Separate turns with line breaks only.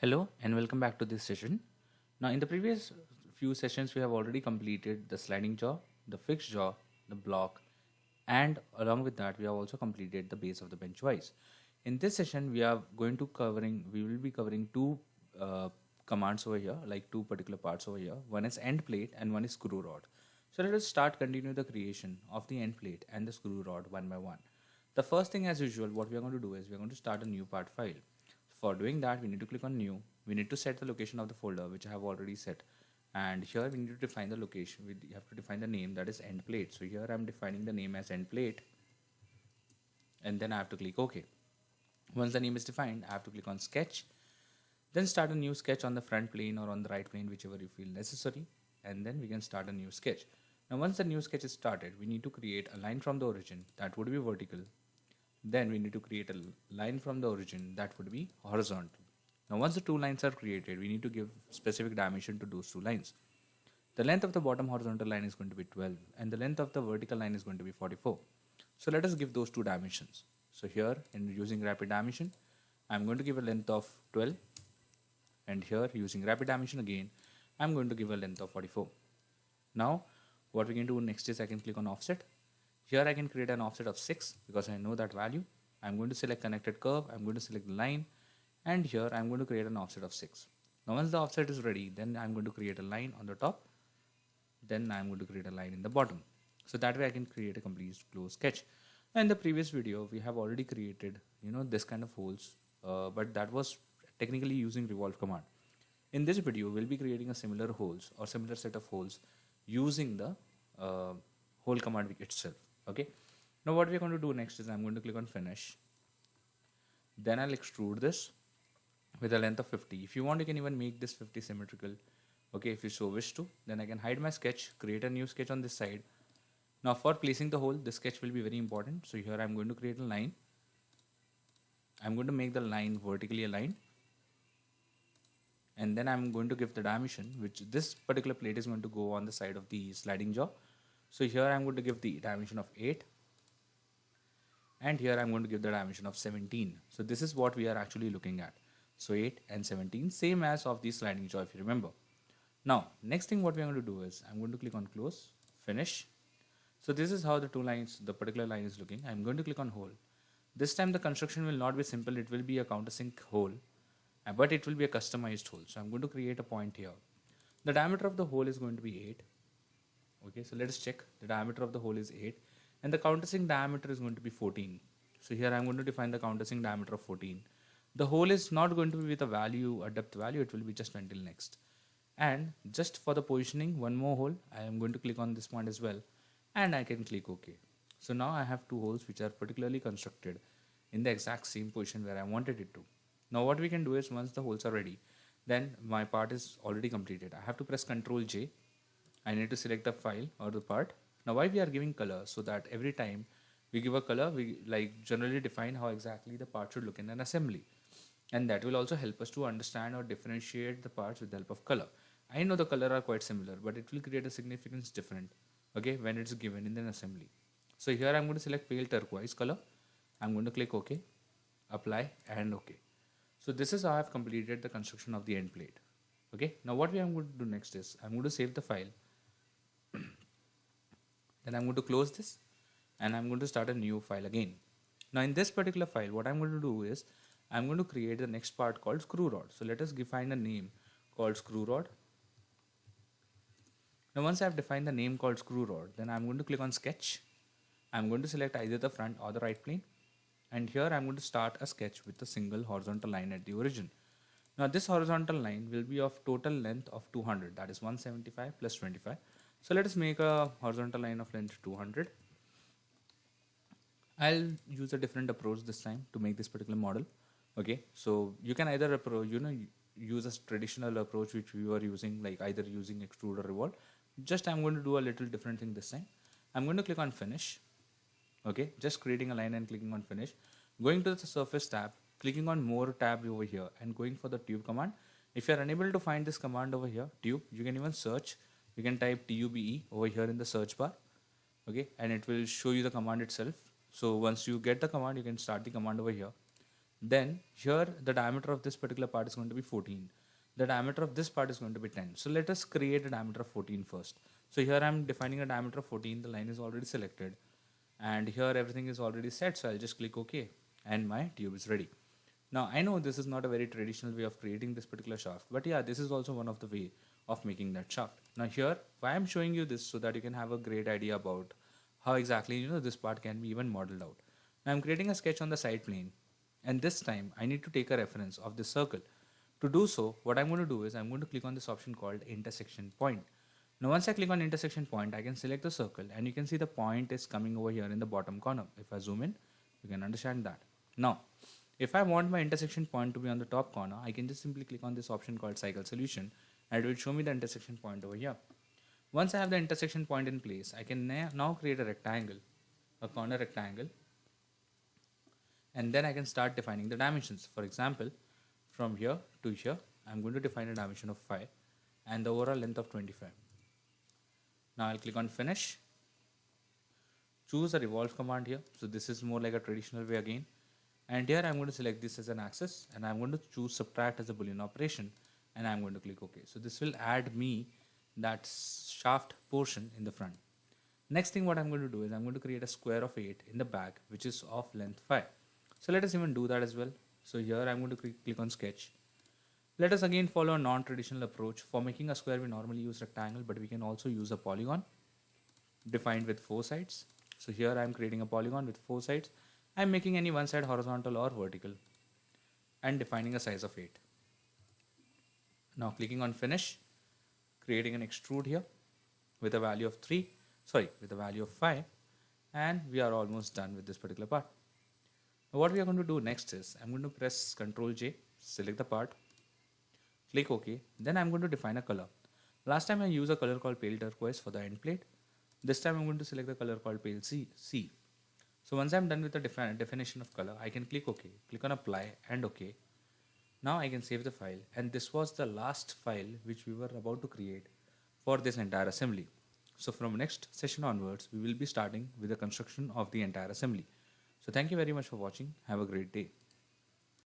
Hello and welcome back to this session. Now in the previous few sessions we have already completed the sliding jaw, the fixed jaw, the block, and along with that we have also completed the base of the bench vise. In this session we will be covering two commands over here, like two particular parts over here. One is end plate and one is screw rod. So let us continue the creation of the end plate and the screw rod one by one. The first thing, as usual, what we are going to do is we are going to start a new part file. For doing that, we need to click on new. We need to set the location of the folder, which I have already set. And here we need to define the location. We have to define the name, that is end plate. So here I'm defining the name as end plate. And then I have to click OK. Once the name is defined, I have to click on sketch. Then start a new sketch on the front plane or on the right plane, whichever you feel necessary. And then we can start a new sketch. Now once the new sketch is started, we need to create a line from the origin that would be vertical. Then we need to create a line from the origin that would be horizontal. Now once the two lines are created, we need to give specific dimension to those two lines. The length of the bottom horizontal line is going to be 12 and the length of the vertical line is going to be 44. So let us give those two dimensions. So here in using rapid dimension, I'm going to give a length of 12, and here using rapid dimension again, I'm going to give a length of 44. Now what we can do next is I can click on offset. Here I can create an offset of 6 because I know that value. I'm going to select connected curve, I'm going to select the line, and here I'm going to create an offset of 6. Now once the offset is ready, then I'm going to create a line on the top, then I'm going to create a line in the bottom. So that way I can create a complete closed sketch. Now in the previous video, we have already created this kind of holes, but that was technically using revolve command. In this video, we'll be creating a similar holes or similar set of holes using the hole command itself. Okay, now what we're going to do next is I'm going to click on finish. Then I'll extrude this with a length of 50. If you want, you can even make this 50 symmetrical. Okay, if you so wish to. Then I can hide my sketch, create a new sketch on this side. Now for placing the hole, this sketch will be very important. So here I'm going to create a line. I'm going to make the line vertically aligned. And then I'm going to give the dimension, which this particular plate is going to go on the side of the sliding jaw. So here I'm going to give the dimension of 8, and here I'm going to give the dimension of 17. So this is what we are actually looking at. So 8 and 17, same as of the sliding jaw if you remember. Now next thing what we are going to do is I'm going to click on close, finish. So this is how the two lines, the particular line is looking. I'm going to click on hole. This time the construction will not be simple, it will be a countersink hole, but it will be a customized hole. So I'm going to create a point here. The diameter of the hole is going to be 8. Okay, so let us check. The diameter of the hole is 8 and the countersink diameter is going to be 14. So here I'm going to define the countersink diameter of 14. The hole is not going to be with a value, a depth value, it will be just until next. And just for the positioning, one more hole, I am going to click on this point as well and I can click OK. So now I have two holes which are particularly constructed in the exact same position where I wanted it to. Now what we can do is once the holes are ready, then my part is already completed. I have to press Ctrl J. I need to select the file or the part. Now why we are giving color? So that every time we give a color, we generally define how exactly the part should look in an assembly. And that will also help us to understand or differentiate the parts with the help of color. I know the color are quite similar, but it will create a significance different, okay, when it's given in an assembly. So here I'm going to select pale turquoise color. I'm going to click OK, apply and OK. So this is how I've completed the construction of the end plate. Okay, now what we are going to do next is I'm going to save the file. Then I'm going to close this and I'm going to start a new file again. Now in this particular file, what I'm going to do is I'm going to create the next part called screw rod. So let us define a name called screw rod. Now once I've defined the name called screw rod, then I'm going to click on sketch. I'm going to select either the front or the right plane. And here I'm going to start a sketch with a single horizontal line at the origin. Now this horizontal line will be of total length of 200, that is 175 plus 25. So let us make a horizontal line of length 200. I'll use a different approach this time to make this particular model. Okay, so you can either use a traditional approach which we were using, like either using extrude or revolve. Just I'm going to do a little different thing this time. I'm going to click on finish. Okay, just creating a line and clicking on finish. Going to the surface tab, clicking on more tab over here and going for the tube command. If you are unable to find this command over here, tube, you can even search. You can type TUBE over here in the search bar. Okay, and it will show you the command itself. So once you get the command, you can start the command over here. Then here the diameter of this particular part is going to be 14. The diameter of this part is going to be 10. So let us create a diameter of 14 first. So here I'm defining a diameter of 14. The line is already selected. And here everything is already set. So I'll just click OK. And my tube is ready. Now I know this is not a very traditional way of creating this particular shaft. But yeah, this is also one of the way of making that shaft. Now here, why I'm showing you this so that you can have a great idea about how exactly this part can be even modeled out. Now I'm creating a sketch on the side plane. And this time I need to take a reference of this circle. To do so, what I'm going to do is I'm going to click on this option called intersection point. Now once I click on intersection point, I can select the circle and you can see the point is coming over here in the bottom corner. If I zoom in, you can understand that. Now, if I want my intersection point to be on the top corner, I can just simply click on this option called cycle solution and it will show me the intersection point over here. Once I have the intersection point in place, I can now create a rectangle, a corner rectangle, and then I can start defining the dimensions. For example, from here to here, I'm going to define a dimension of 5 and the overall length of 25. Now I'll click on finish, choose a revolve command here. So this is more like a traditional way again. And here I'm going to select this as an axis and I'm going to choose subtract as a Boolean operation and I'm going to click OK. So this will add me that shaft portion in the front. Next thing what I'm going to do is I'm going to create a square of 8 in the back which is of length 5. So let us even do that as well. So here I'm going to click on sketch. Let us again follow a non-traditional approach. For making a square we normally use rectangle, but we can also use a polygon defined with 4 sides. So here I'm creating a polygon with 4 sides. I'm making any one side horizontal or vertical and defining a size of 8. Now clicking on finish, creating an extrude here with a value of 5, and we are almost done with this particular part. Now what we are going to do next is I'm going to press Ctrl J, select the part, click OK, then I'm going to define a color. Last time I used a color called pale turquoise for the end plate. This time I'm going to select the color called pale C. So once I'm done with the definition of color, I can click OK, click on apply and OK. Now I can save the file, and this was the last file which we were about to create for this entire assembly. So from next session onwards, we will be starting with the construction of the entire assembly. So thank you very much for watching. Have a great day.